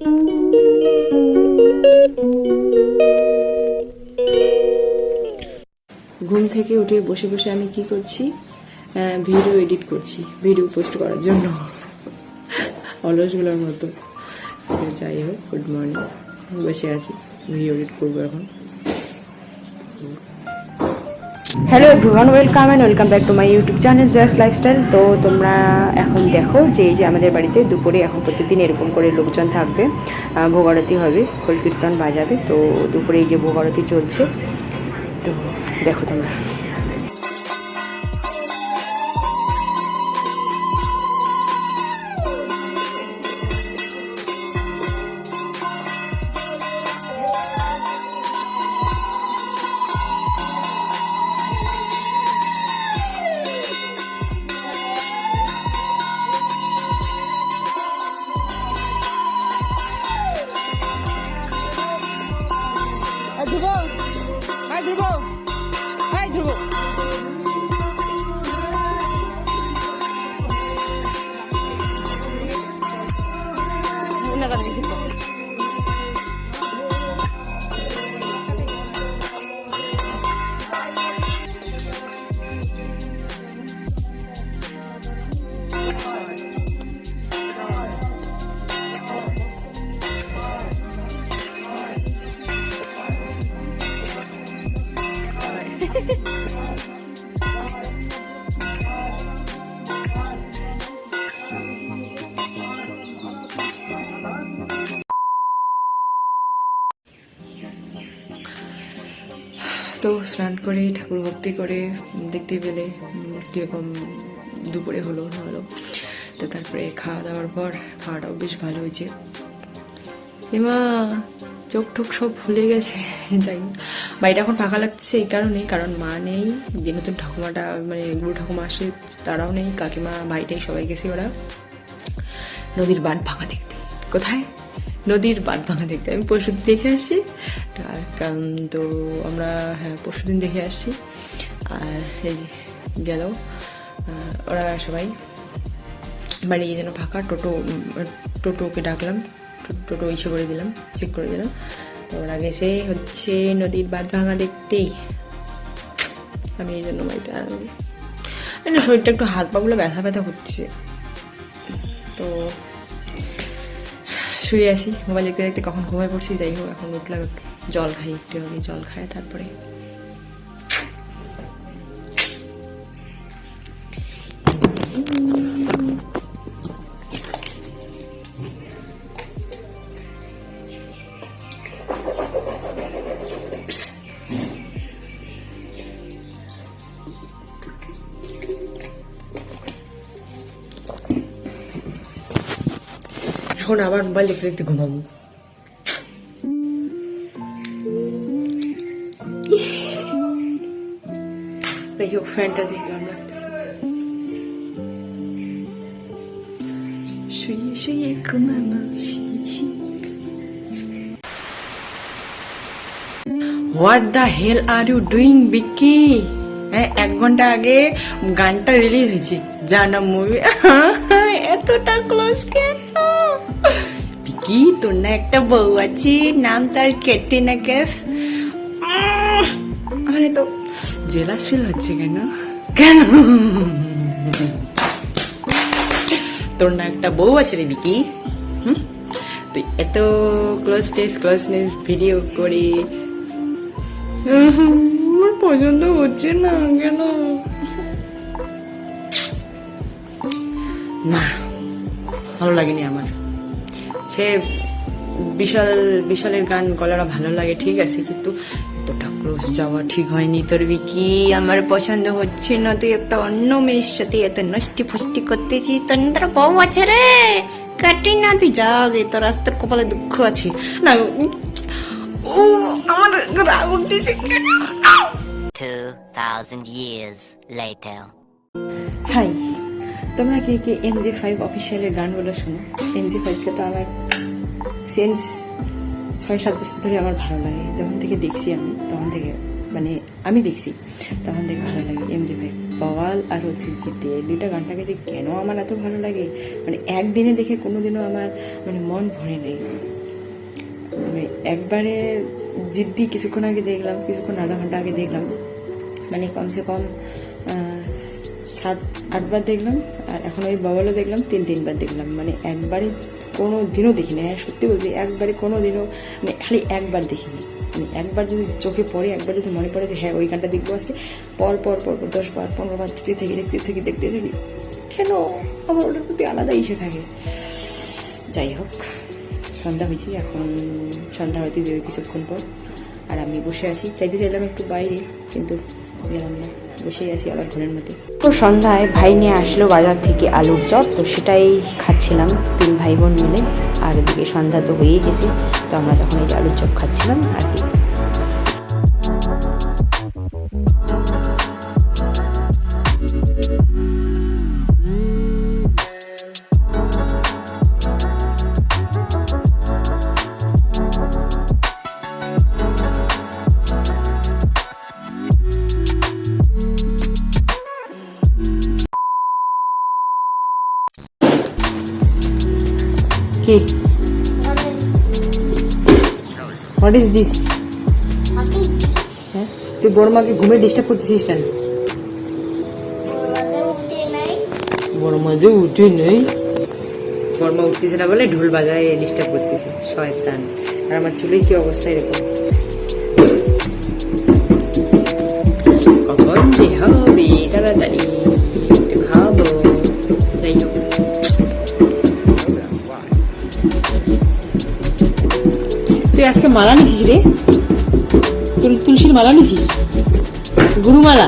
ঘুম থেকে উঠে বসে বসে আমি কি করছি, ভিডিও এডিট করছি, ভিডিও পোস্ট করার জন্য, অলসগুলোর মতো। যাই হোক, গুড মর্নিং, বসে আছি, ভিডিও এডিট করবো এখন। Hello everyone, welcome back to my YouTube channel জয়াস lifestyle. তো তোমরা এখন দেখো যে এই যে আমাদের বাড়িতে দুপুরে এখন প্রতিদিন এরকম করে লোকজন থাকবে, ভোগ আরতি হবে, খোল কীর্তন বাজাবে। তো দুপুরে এই যে ভোগ আরতি চলছে, তো দেখো তোমরা। তো স্নান করে ঠাকুর ভক্তি করে দেখতে পেলে কীরকম দুপুরে হলো না হলো। তো তারপরে খাওয়া দাওয়ার পর খাওয়াটাও বেশ ভালো হয়েছে। এমা চোখ ঠোক সব ফুলে গেছে। যাই হোক, বাড়িটা এখন ফাঁকা লাগছে এই কারণে, কারণ মা নেই, যে নতুন ঠাকুমাটা মানে গুরু ঠাকুমা আসে তারাও নেই, কাকিমা ভাইটাই সবাই গেছে ওরা নদীর বাঁধ ভাঙা দেখতে। কোথায়? নদীর বাঁধ ভাঙা দেখতে। আমি পরশুদিন দেখে আসছি, তো আমরা হ্যাঁ পরশুদিন দেখে আসছি। আর এই যে গেল ওরা সবাই, বাড়ি যেন ফাঁকা। টোটোকে ডাকলাম, টোটো ইসে করে দিলাম, চেক করে দিলাম। ওরা গেছে হচ্ছে নদীর বাঁধ ভাঙা দেখতেই। আমি এই জন্য বাড়িতে আর না, শরীরটা একটু হাত পাগুলো ব্যথা ব্যথা হচ্ছে। তো শুয়ে আসি, মোবাইল দেখতে দেখতে কখন ঘুমায় পড়ছি। যাই হোক, এখন উঠলাম, একটু জল খাই, একটু আগে জল খাই, তারপরে এখন আবার মোবাইল দেখতে দেখতে ঘুমাবো। যাই হোক, ফ্যানটা দিয়ে গরম লাগতেছে। শুয়ে শুয়ে ঘুমাবো। What the hell are you doing Vicky? হ্যাঁ, 1 ঘন্টা আগে গানটা রিলিজ হয়েছে, জানা মুভি। এতটা ক্লোজ কেন? বিকি, তোর না একটা বউ আছে, নাম তার ক্যাটরিনা কাইফ। আমার তো জেলাস ফিল হচ্ছে কেন? তোর না একটা বউ আছে রে বিকি। তুই এত ক্লোজনেস ভিডিও করে আমার পছন্দ হচ্ছে না কেন? না, ভালো লাগেনি আমার। সে বিশালের গান গলাটা ভালো লাগে, ঠিক আছে, কিন্তু এতটা ক্লোজ যাওয়া ঠিক হয়নি তোর বিকি। আমার পছন্দ হচ্ছে না। তুই একটা অন্য মেয়ের সাথে এত নষ্টি ফষ্টি করতেছিস। তোর বউ আছে রে ক্যাটরিনা, তুই যা গে, তোর রাস্তার কপালে দুঃখ আছে না। ও আমার রাগ উঠতেছে কেন? 2000 years later. হাই, তোমরা কে কে MJ5 অফিসিয়ালের গানগুলো শোনো? MJ5কে তো আমার সিন্স 6-7 বছর ধরে আমার ভালো লাগে। যখন থেকে দেখছি আমি, তখন থেকে মানে আমি দেখছি তখন থেকে ভালো লাগে MJ5। বওয়াল আর হচ্ছে জিতে, এই দুইটা গানটাকে যে কেন আমার এত ভালো লাগে, মানে একদিনে দেখে কোনোদিনও আমার মানে মন ভরে নেই। মানে একবারে জিদ্দি কিছুক্ষণ আগে দেখলাম, কিছুক্ষণ আধা ঘন্টা আগে দেখলাম, মানে কমসে কম 7-8 বার দেখলাম। আর এখন ওই বাবালও দেখলাম 3-3 বার দেখলাম, মানে একবারে কোনো দিনও দেখিনি। হ্যাঁ সত্যি বলছি, একবারে কোনো দিনও, মানে খালি একবার দেখিনি। মানে একবার যদি চোখে পড়ে, একবার যদি মনে পড়ে যে হ্যাঁ ওই গানটা দেখবো আজকে, পর পর পর 10 বার 15 বার দেখতে থাকি। কেন আমার ওটার প্রতি আলাদা ইসে থাকে। যাই হোক, সন্ধ্যা হয়েছে, এখন সন্ধ্যা হতে দেবে কিছুক্ষণ পর। আর আমি বসে আছি, চাইতে চাইলাম একটু বাইরে, কিন্তু গেলাম না, বসেই আছি আবার ঘরের মধ্যে। তো সন্ধ্যায় ভাই নিয়ে আসলো বাজার থেকে আলুর চপ, তো সেটাই খাচ্ছিলাম 3 ভাই বোন মিলে। আর এদিকে সন্ধ্যা তো হয়েই গেছে, তো আমরা তখন এই যে আলুর চপ খাচ্ছিলাম আর কি। কি হোয়াট ইজ দিস? হ্যাঁ, তুই বড় মাকে ঘুমে ডিস্টার্ব করতেছিস কেন? বড় মা যে উঠে নেই, বড় মা উঠতেছে না বলে ঢোল বাজায় ডিস্টার্ব করতেছে, শয়তান। আর আমার চুলের কি অবস্থা এরকম, কখন যে হবে তাড়াতাড়ি একটু খাবো। যাই হোক, তুই আজকে মালা নিছিস রে, তুলসীর মালা নিছিস, গুরুমালা।